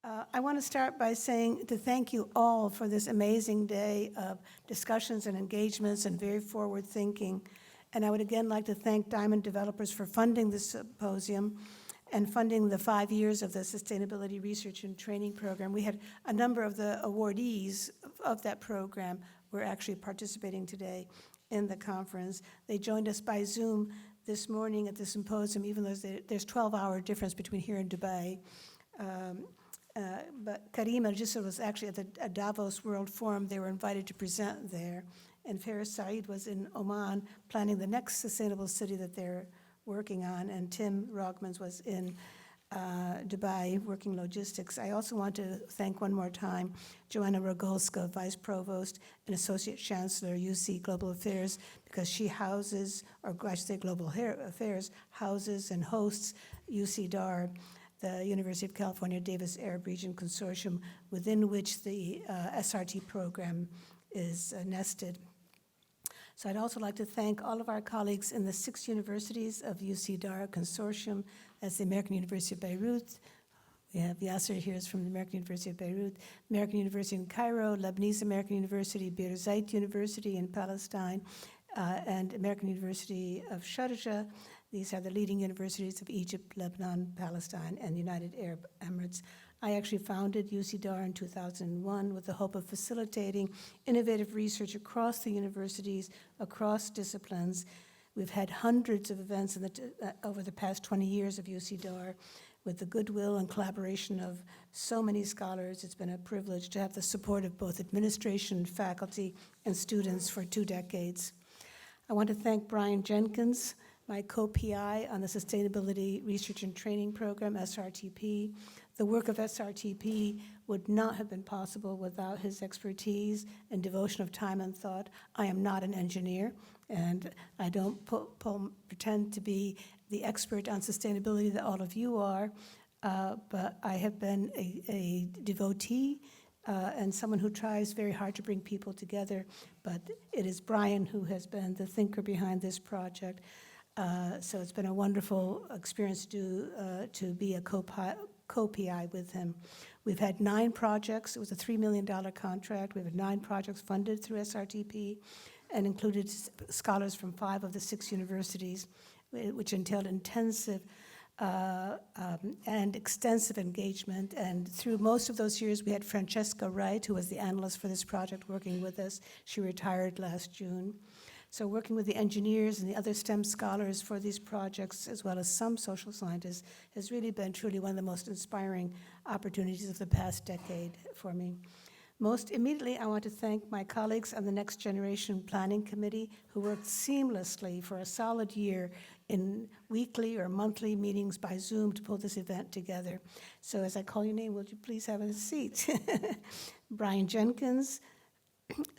I want to start by saying to thank you all for this amazing day of discussions and engagements and very forward thinking. And I would again like to thank Diamond Developers for funding this symposium and funding the 5 years of the Sustainability Research and Training Program. We had a number of the awardees of that program were actually participating today in the conference. They joined us by Zoom this morning at the symposium, even though there's 12-hour difference between here and Dubai. But Karima Jisr was actually at the Davos World Forum. They were invited to present there. And Faris Saeed was in Oman planning the next sustainable city that they're working on. And Tim Rogmans was in Dubai working logistics. I also want to thank one more time Joanna Rogolska, Vice Provost and Associate Chancellor, UC Global Affairs, because she houses, or I should say Global Affairs, houses and hosts UCDAR, the University of California Davis Arab Region Consortium, within which the SRT program is nested. So I'd also like to thank all of our colleagues in the 6 universities of UCDAR Consortium. That's the American University of Beirut. We have Yasser here is from the American University of Beirut, American University in Cairo, Lebanese American University, Birzeit University in Palestine, and American University of Sharjah. These are the leading universities of Egypt, Lebanon, Palestine, and the United Arab Emirates. I actually founded UCDAR in 2001 with the hope of facilitating innovative research across the universities, across disciplines. We've had hundreds of events over the past 20 years of UCDAR with the goodwill and collaboration of so many scholars. It's been a privilege to have the support of both administration, faculty, and students for 2 decades. I want to thank Bryan Jenkins, my co-PI on the Sustainability Research and Training Program, SRTP. The work of SRTP would not have been possible without his expertise and devotion of time and thought. I am not an engineer, and I don't pretend to be the expert on sustainability that all of you are, but I have been a devotee and someone who tries very hard to bring people together, but it is Bryan who has been the thinker behind this project. So it's been a wonderful experience to be a co-PI with him. We've had 9 projects. It was a $3 million contract. We've had 9 projects funded through SRTP and included scholars from 5 of the 6 universities, which entailed intensive and extensive engagement. And through most of those years, we had Francesca Wright, who was the analyst for this project, working with us. She retired last June. So working with the engineers and the other STEM scholars for these projects, as well as some social scientists, has really been truly one of the most inspiring opportunities of the past decade for me. Most immediately, I want to thank my colleagues on the Next Generation Planning Committee who worked seamlessly for a solid year in weekly or monthly meetings by Zoom to pull this event together. So as I call your name, would you please have a seat? Bryan Jenkins,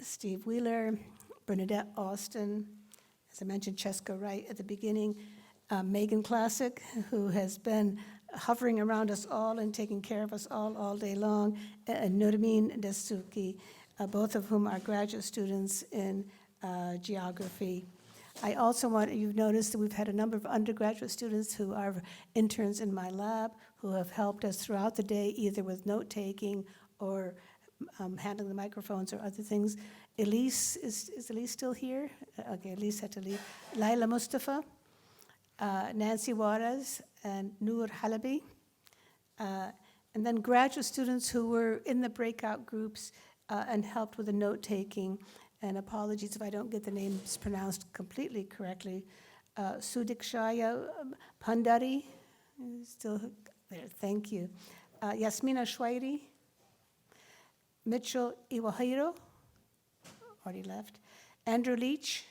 Steve Wheeler, Bernadette Austin, as I mentioned, Cheska Wright at the beginning, Meghan Klasic, who has been hovering around us all and taking care of us all day long, and Nermin Dessouky, both of whom are graduate students in geography. I also want, you've noticed that we've had a number of undergraduate students who are interns in my lab who have helped us throughout the day, either with note-taking or handling the microphones or other things. Elise, is Elise still here? Okay, Elise had to leave. Laila Mustafa, Nancy Juarez, and Noor Halabi. And then graduate students who were in the breakout groups and helped with the note-taking. And apologies if I don't get the names pronounced completely correctly. Sudikshaya Pandari, still there, thank you. Yasmina Shwairi, Mitchell Iwahiro, already left. Andrew Leach,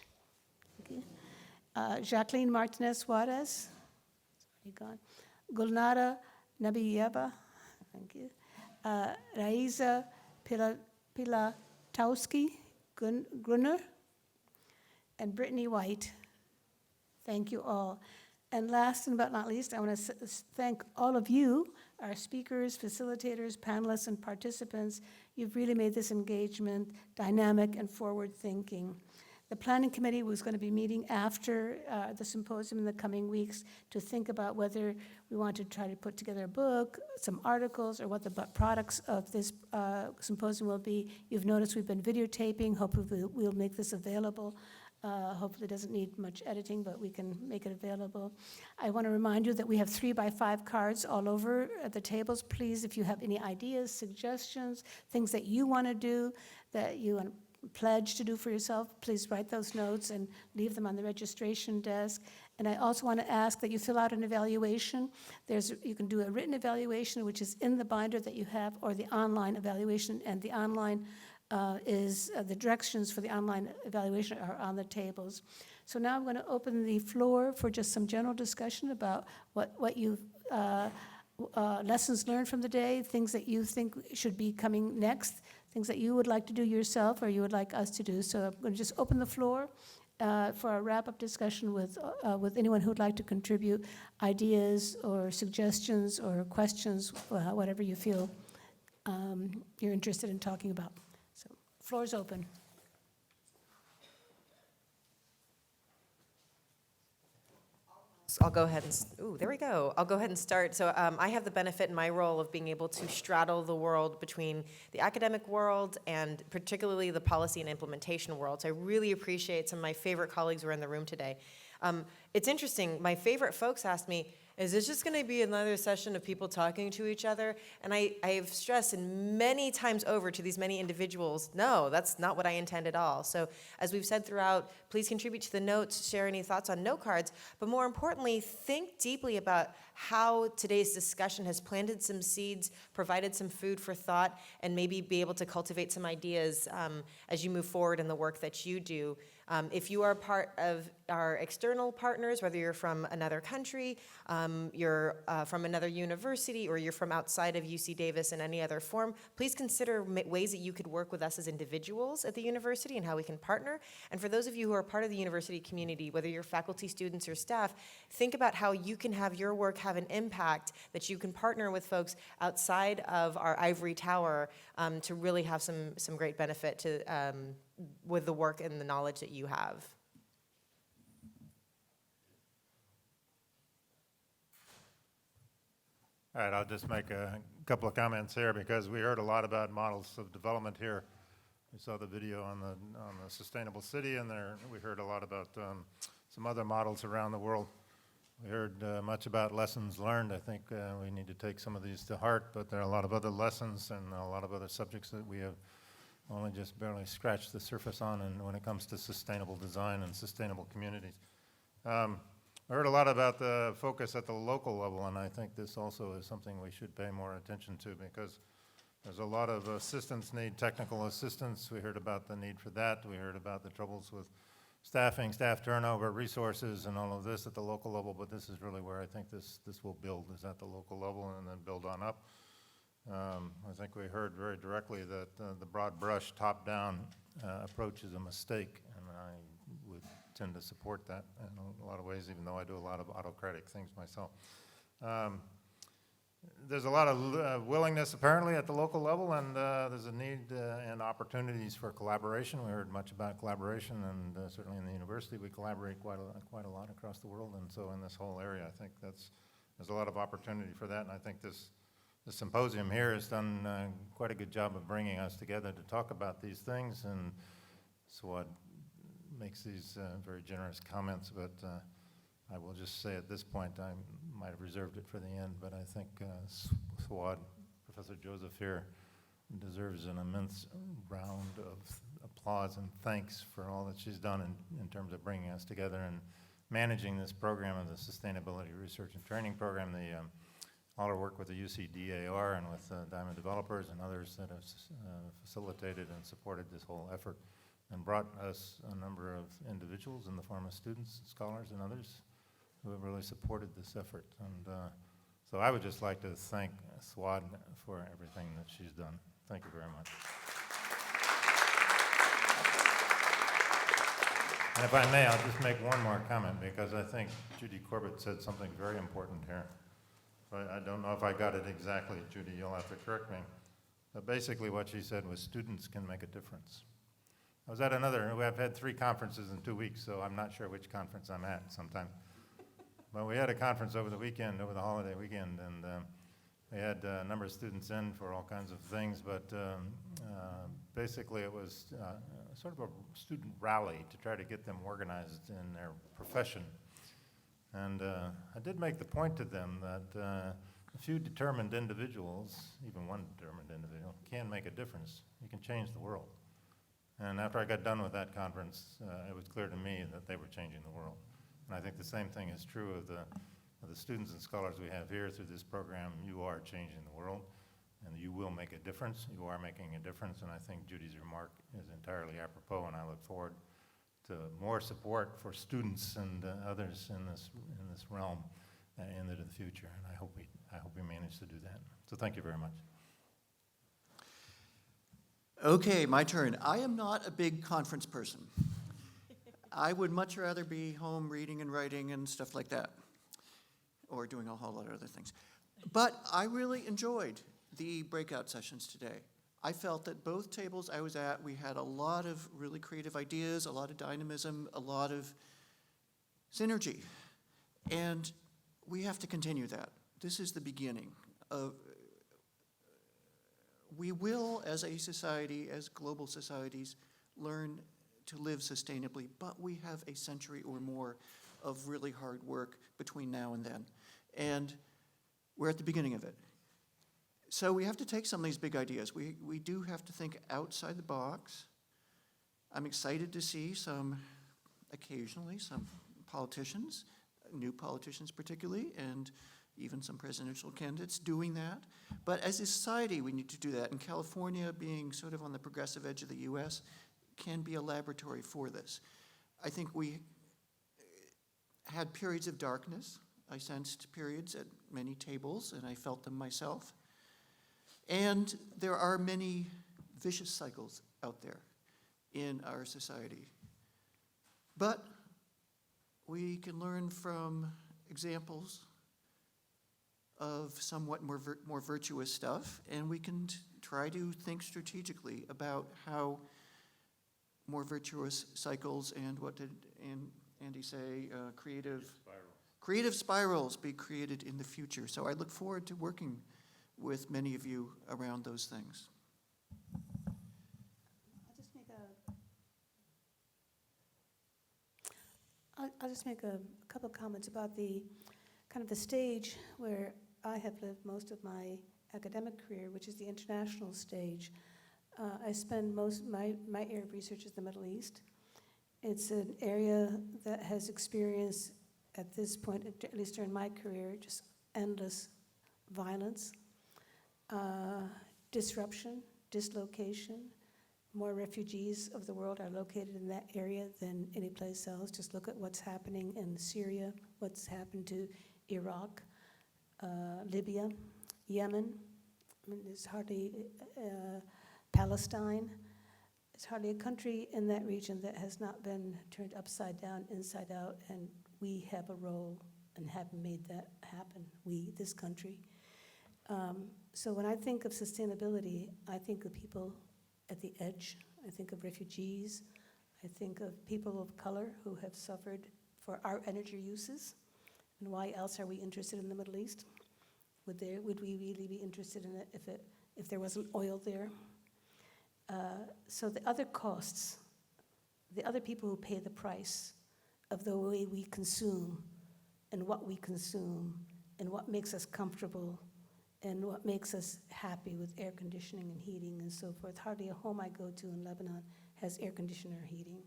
Jacqueline Martinez Juarez, already gone. Gulnara Nabiyeva, thank you. Raiza Pilatowski Grunner, and Brittany White. Thank you all. And last but not least, I want to thank all of you, our speakers, facilitators, panelists, and participants. You've really made this engagement dynamic and forward-thinking. The planning committee was going to be meeting after the symposium in the coming weeks to think about whether we want to try to put together a book, some articles, or what the products of this symposium will be. You've noticed we've been videotaping. Hopefully we'll make this available. Hopefully it doesn't need much editing, but we can make it available. I want to remind you that we have 3x5 cards all over at the tables. Please, if you have any ideas, suggestions, things that you want to do, that you want to pledge to do for yourself, please write those notes and leave them on the registration desk. And I also want to ask that you fill out an evaluation. You can do a written evaluation, which is in the binder that you have, or the online evaluation, and the online the directions for the online evaluation are on the tables. So now I'm going to open the floor for just some general discussion about what you've lessons learned from the day, things that you think should be coming next, things that you would like to do yourself or you would like us to do. So I'm going to just open the floor for a wrap-up discussion with anyone who would like to contribute ideas or suggestions or questions, whatever you feel you're interested in talking about. So floor is open. I'll go ahead and, there we go. I'll go ahead and start. So I have the benefit in my role of being able to straddle the world between the academic world and particularly the policy and implementation world. So I really appreciate some of my favorite colleagues who are in the room today. It's interesting, my favorite folks asked me, is this just going to be another session of people talking to each other? And I have stressed many times over to these many individuals, no, that's not what I intend at all. So as we've said throughout, please contribute to the notes, share any thoughts on note cards, but more importantly, think deeply about how today's discussion has planted some seeds, provided some food for thought, and maybe be able to cultivate some ideas as you move forward in the work that you do. If you are part of our external partners, whether you're from another country, you're from another university, or you're from outside of UC Davis in any other form, please consider ways that you could work with us as individuals at the university and how we can partner. And for those of you who are part of the university community, whether you're faculty, students, or staff, think about how you can have your work have an impact, that you can partner with folks outside of our ivory tower to really have some great benefit to with the work and the knowledge that you have. All right, I'll just make a couple of comments here because we heard a lot about models of development here. We saw the video on the sustainable city, and we heard a lot about some other models around the world. We heard much about lessons learned. I think we need to take some of these to heart, but there are a lot of other lessons and a lot of other subjects that we have only just barely scratched the surface on, and when it comes to sustainable design and sustainable communities. I heard a lot about the focus at the local level, and I think this also is something we should pay more attention to because there's a lot of assistants need technical assistance. We heard about the need for that. We heard about the troubles with staffing, staff turnover, resources, and all of this at the local level, but this is really where I think this will build, is at the local level and then build on up. I think we heard very directly that the broad brush top-down approach is a mistake, and I would tend to support that in a lot of ways, even though I do a lot of autocratic things myself. There's a lot of willingness apparently at the local level, and there's a need and opportunities for collaboration. We heard much about collaboration, and certainly in the university we collaborate quite a lot across the world, and so in this whole area I think there's a lot of opportunity for that, and I think the symposium here has done quite a good job of bringing us together to talk about these things, and Suad makes these very generous comments, but I will just say at this point, I might have reserved it for the end, but I think Suad, Professor Joseph here, deserves an immense round of applause and thanks for all that she's done in terms of bringing us together and managing this program of the Sustainability Research and Training Program, all our work with the UCDAR and with Diamond Developers and others that have facilitated and supported this whole effort and brought us a number of individuals in the form of students, scholars, and others who have really supported this effort. And so I would just like to thank Suad for everything that she's done. Thank you very much. And if I may, I'll just make one more comment because I think Judy Corbett said something very important here. I don't know if I got it exactly, Judy, you'll have to correct me. But basically what she said was students can make a difference. I was at another, I've had 3 conferences in 2 weeks, so I'm not sure which conference I'm at sometime. But we had a conference over the weekend, over the holiday weekend, and we had a number of students in for all kinds of things, but basically it was sort of a student rally to try to get them organized in their profession. And I did make the point to them that a few determined individuals, even one determined individual, can make a difference. You can change the world. And after I got done with that conference, it was clear to me that they were changing the world. And I think the same thing is true of the students and scholars we have here through this program. You are changing the world, and you will make a difference. You are making a difference, and I think Judy's remark is entirely apropos, and I look forward to more support for students and others in this realm into the future. And I hope we manage to do that. So thank you very much. Okay, my turn. I am not a big conference person. I would much rather be home reading and writing and stuff like that, or doing a whole lot of other things. But I really enjoyed the breakout sessions today. I felt that both tables I was at, we had a lot of really creative ideas, a lot of dynamism, a lot of synergy. And we have to continue that. This is the beginning of, we will, as a society, as global societies, learn to live sustainably, but we have a century or more of really hard work between now and then. And we're at the beginning of it. So we have to take some of these big ideas. We do have to think outside the box. I'm excited to see occasionally some politicians, new politicians particularly, and even some presidential candidates doing that. But as a society, we need to do that. And California, being sort of on the progressive edge of the US, can be a laboratory for this. I think we had periods of darkness. I sensed periods at many tables, and I felt them myself. And there are many vicious cycles out there in our society. But we can learn from examples of somewhat more virtuous stuff, and we can try to think strategically about how more virtuous cycles and what did Andy say, creative spirals be created in the future. So I look forward to working with many of you around those things. I'll just make a couple of comments about the kind of the stage where I have lived most of my academic career, which is the international stage. I spend most my area of research is the Middle East. It's an area that has experienced, at this point, at least during my career, just endless violence, disruption, dislocation. More refugees of the world are located in that area than any place else. Just look at what's happening in Syria, what's happened to Iraq, Libya, Yemen. I mean, there's hardly Palestine. There's hardly a country in that region that has not been turned upside down, inside out, and we have a role and have made that happen, we, this country. So when I think of sustainability, I think of people at the edge. I think of refugees. I think of people of color who have suffered for our energy uses. And why else are we interested in the Middle East? Would we really be interested in it if there wasn't oil there? So the other costs, the other people who pay the price of the way we consume and what we consume and what makes us comfortable and what makes us happy with air conditioning and heating and so forth. Hardly a home I go to in Lebanon has air conditioner or heating.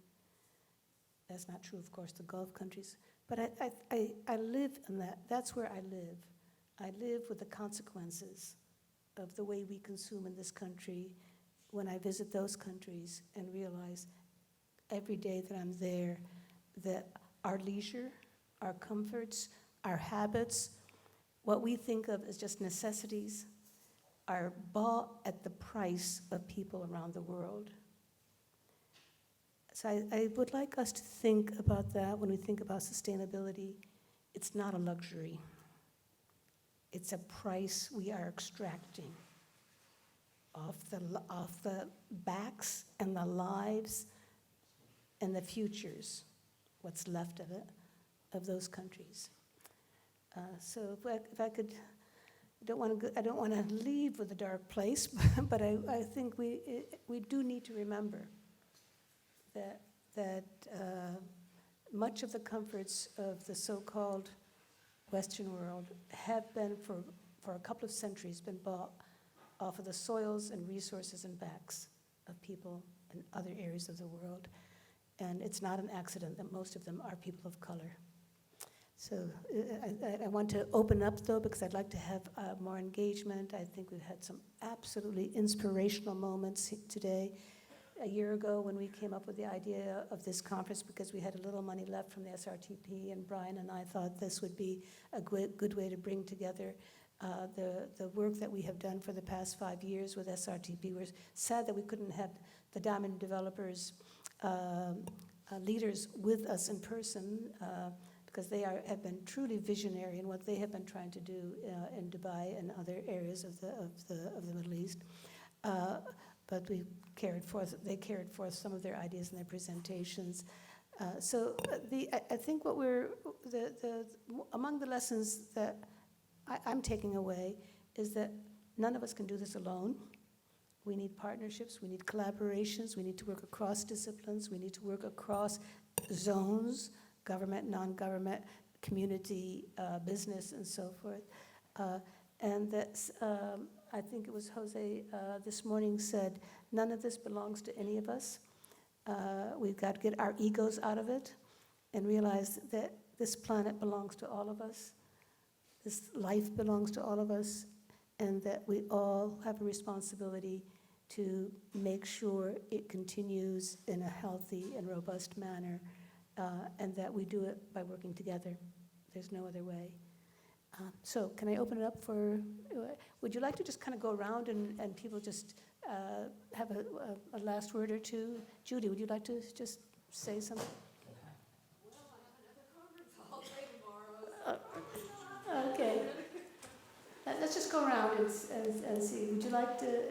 That's not true, of course, the Gulf countries. But I live in that. That's where I live. I live with the consequences of the way we consume in this country when I visit those countries and realize every day that I'm there that our leisure, our comforts, our habits, what we think of as just necessities are bought at the price of people around the world. So I would like us to think about that when we think about sustainability. It's not a luxury. It's a price we are extracting off the backs and the lives and the futures, what's left of it, of those countries. So if I could, I don't want to leave with a dark place, but I think we do need to remember that much of the comforts of the so-called Western world have been, for a couple of centuries, been bought off of the soils and resources and backs of people in other areas of the world. And it's not an accident that most of them are people of color. So I want to open up, though, because I'd like to have more engagement. I think we've had some absolutely inspirational moments today. A year ago, when we came up with the idea of this conference, because we had a little money left from the SRTP, and Bryan and I thought this would be a good way to bring together the work that we have done for the past 5 years with SRTP. We're sad that we couldn't have the diamond developers leaders with us in person, because they have been truly visionary in what they have been trying to do in Dubai and other areas of the Middle East. But they carried forth some of their ideas in their presentations. I think what among the lessons that I'm taking away is that none of us can do this alone. We need partnerships, we need collaborations, we need to work across disciplines, we need to work across zones, government, non-government, community, business, and so forth. And that's, I think it was Jose this morning said, none of this belongs to any of us. We've got to get our egos out of it and realize that this planet belongs to all of us. This life belongs to all of us, and that we all have a responsibility to make sure it continues in a healthy and robust manner, and that we do it by working together. There's no other way. So can I open it up for, would you like to just kind of go around and people just have a last word or two? Judy, would you like to just say something? Okay. Let's just go around and see. Would you like to,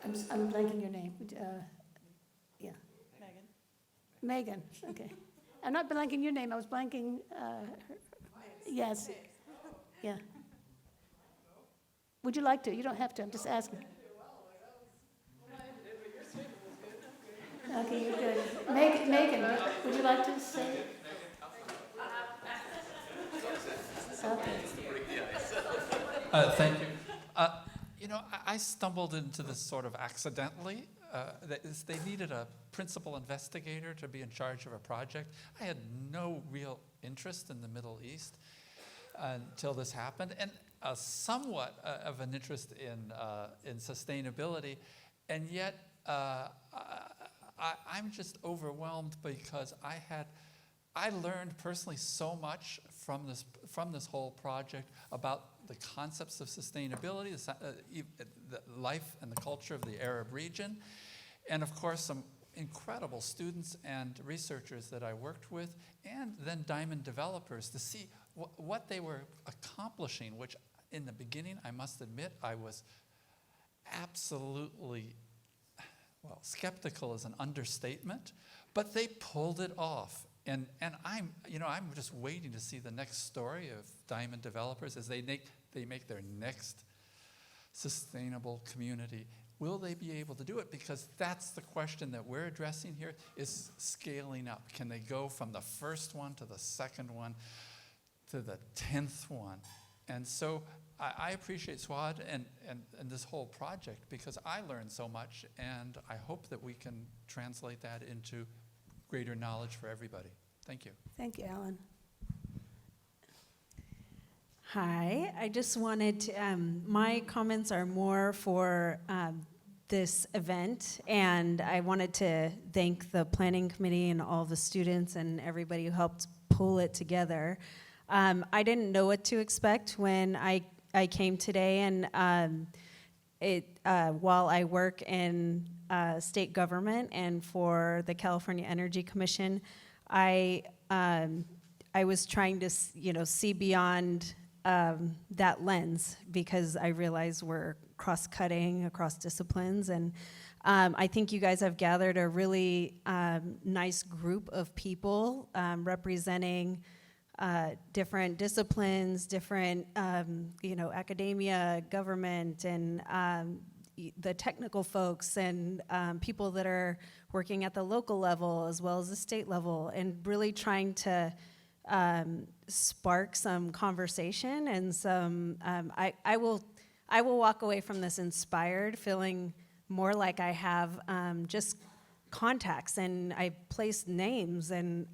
I'm blanking your name. Yeah. Megan, okay. I'm not blanking your name, I was blanking yes. Yeah. Would you like to? You don't have to, I'm just asking. Okay, you're good. Megan, would you like to say? Okay. Thank you. I stumbled into this sort of accidentally. They needed a principal investigator to be in charge of a project. I had no real interest in the Middle East until this happened, and somewhat of an interest in sustainability, and yet I'm just overwhelmed because I learned personally so much from this whole project about the concepts of sustainability, the life and the culture of the Arab region, and of course some incredible students and researchers that I worked with, and then diamond developers to see what they were accomplishing, which in the beginning, I must admit, I was absolutely, well, skeptical is an understatement, but they pulled it off. And I'm just waiting to see the next story of diamond developers as they make their next sustainable community. Will they be able to do it? Because that's the question that we're addressing here, is scaling up. Can they go from the first one to the second one to the 10th one? And so I appreciate Suad and this whole project, because I learned so much, and I hope that we can translate that into greater knowledge for everybody. Thank you. Thank you, Alan. Hi, I just wanted to, my comments are more for this event, and I wanted to thank the planning committee and all the students and everybody who helped pull it together. I didn't know what to expect when I came today, and while I work in state government and for the California Energy Commission, I was trying to see beyond that lens, because I realize we're cross-cutting across disciplines, and I think you guys have gathered a really nice group of people representing different disciplines, different, academia, government, and the technical folks, and people that are working at the local level as well as the state level, and really trying to spark some conversation and some. I will walk away from this inspired, feeling more like I have just contacts, and I placed names and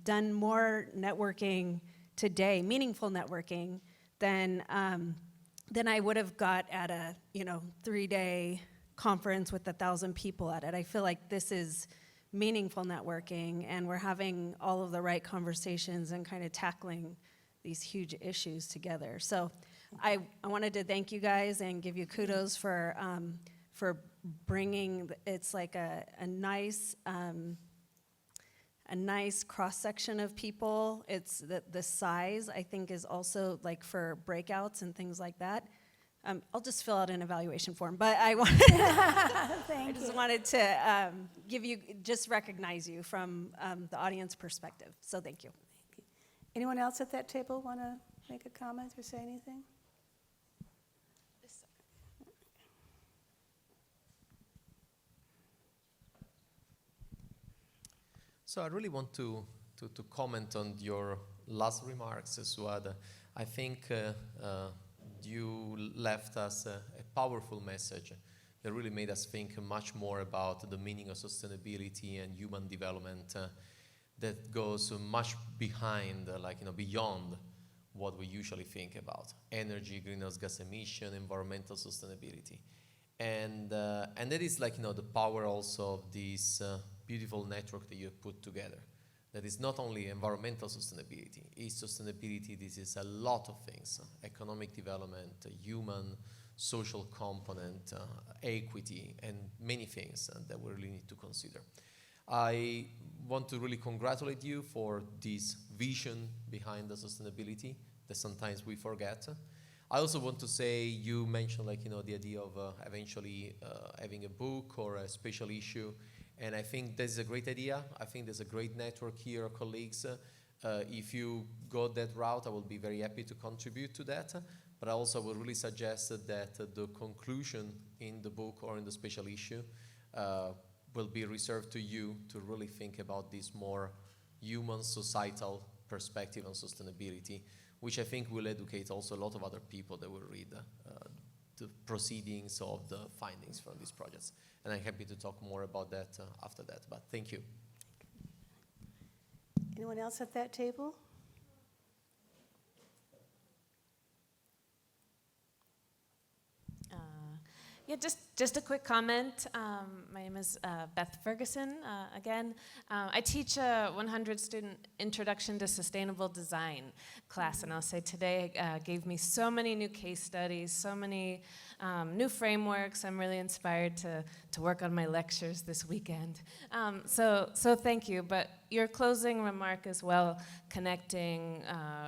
done more networking today, meaningful networking, than I would have got at a 3-day conference with 1,000 people at it. I feel like this is meaningful networking, and we're having all of the right conversations and kind of tackling these huge issues together. So I wanted to thank you guys and give you kudos for bringing, it's like a nice cross-section of people. It's the size, I think, is also like for breakouts and things like that. I'll just fill out an evaluation form, but I wanted to just recognize you from the audience perspective. So thank you. Anyone else at that table want to make a comment or say anything? So I really want to comment on your last remarks, Suad. I think you left us a powerful message that really made us think much more about the meaning of sustainability and human development that goes much behind, beyond what we usually think about: energy, greenhouse gas emission, environmental sustainability. And that is the power also of this beautiful network that you have put together. That is not only environmental sustainability, it's sustainability. This is a lot of things: economic development, human, social component, equity, and many things that we really need to consider. I want to really congratulate you for this vision behind the sustainability that sometimes we forget. I also want to say, you mentioned the idea of eventually having a book or a special issue. And I think this is a great idea. I think there's a great network here of colleagues. If you go that route, I will be very happy to contribute to that. But I also would really suggest that the conclusion in the book or in the special issue will be reserved to you to really think about this more human societal perspective on sustainability, which I think will educate also a lot of other people that will read the proceedings of the findings from these projects. And I'm happy to talk more about that after that, but thank you. Anyone else at that table? Yeah, just a quick comment. My name is Beth Ferguson. Again, I teach a 100-student Introduction to Sustainable Design class, and I'll say today gave me so many new case studies, so many new frameworks. I'm really inspired to work on my lectures this weekend. So thank you. But your closing remark as well, connecting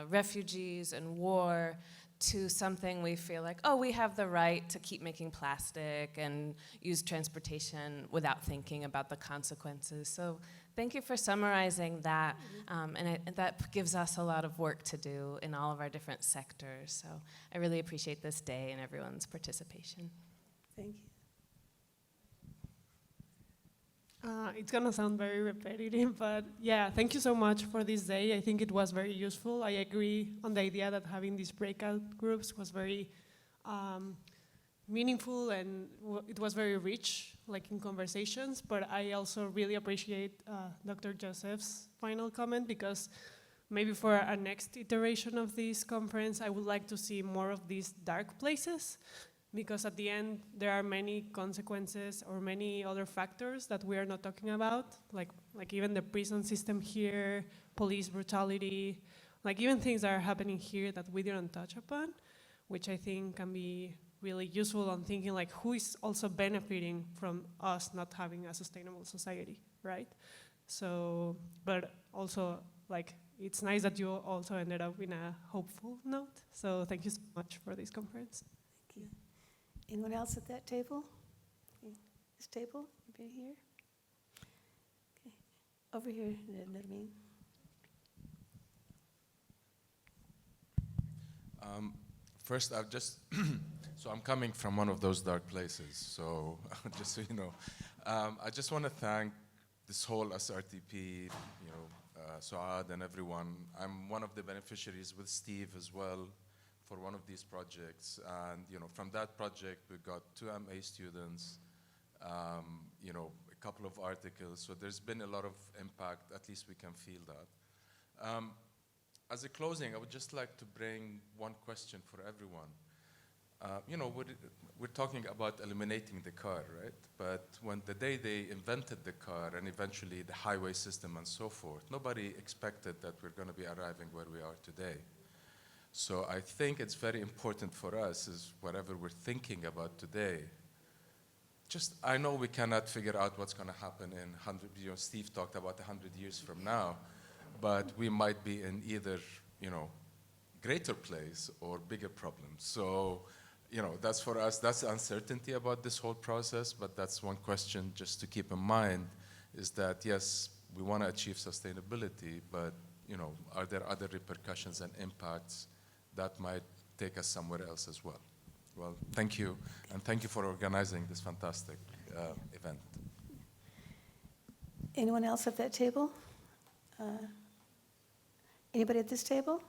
refugees and war to something we feel like, oh, we have the right to keep making plastic and use transportation without thinking about the consequences. So thank you for summarizing that, and that gives us a lot of work to do in all of our different sectors. So I really appreciate this day and everyone's participation. Thank you. It's going to sound very repetitive, but yeah, thank you so much for this day. I think it was very useful. I agree on the idea that having these breakout groups was very meaningful, and it was very rich, like in conversations. But I also really appreciate Dr. Joseph's final comment, because maybe for a next iteration of this conference, I would like to see more of these dark places, because at the end, there are many consequences or many other factors that we are not talking about, like even the prison system here, police brutality, like even things that are happening here that we didn't touch upon, which I think can be really useful on thinking like who is also benefiting from us not having a sustainable society, right? So, but also like it's nice that you also ended up in a hopeful note. So thank you so much for this conference. Thank you. Anyone else at that table? this table, maybe here? Okay. Over here, Nermin. First, I've just, so I'm coming from one of those dark places, so just so you know. I just want to thank this whole SRTP, Suad and everyone. I'm one of the beneficiaries with Steve as well for one of these projects. And, from that project, we got 2 MA students, a couple of articles. So there's been a lot of impact, at least we can feel that. As a closing, I would just like to bring one question for everyone. We're talking about eliminating the car, right? But when the day they invented the car and eventually the highway system and so forth, nobody expected that we're going to be arriving where we are today. So I think it's very important for us, is whatever we're thinking about today, I know we cannot figure out what's going to happen in 100, Steve talked about 100 years from now, but we might be in either, greater place or bigger problems. So, that's for us, that's the uncertainty about this whole process, but that's one question just to keep in mind, is that yes, we want to achieve sustainability, but, are there other repercussions and impacts that might take us somewhere else as well? Well, thank you, and thank you for organizing this fantastic event. Anyone else at that table? Anybody at this table?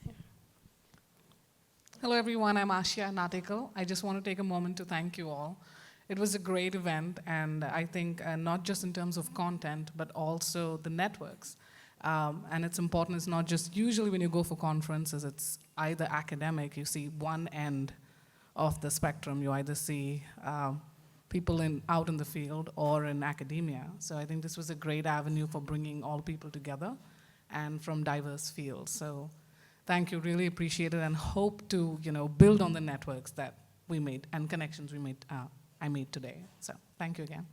Okay. Hello everyone, I'm Ashia Natikal. I just want to take a moment to thank you all. It was a great event, and I think not just in terms of content, but also the networks. And it's important, it's not just, usually when you go for conferences, it's either academic, you see one end of the spectrum, you either see people out in the field or in academia. So I think this was a great avenue for bringing all people together and from diverse fields. So thank you, really appreciate it, and hope to build on the networks that we made and connections we made, I made today. So thank you again.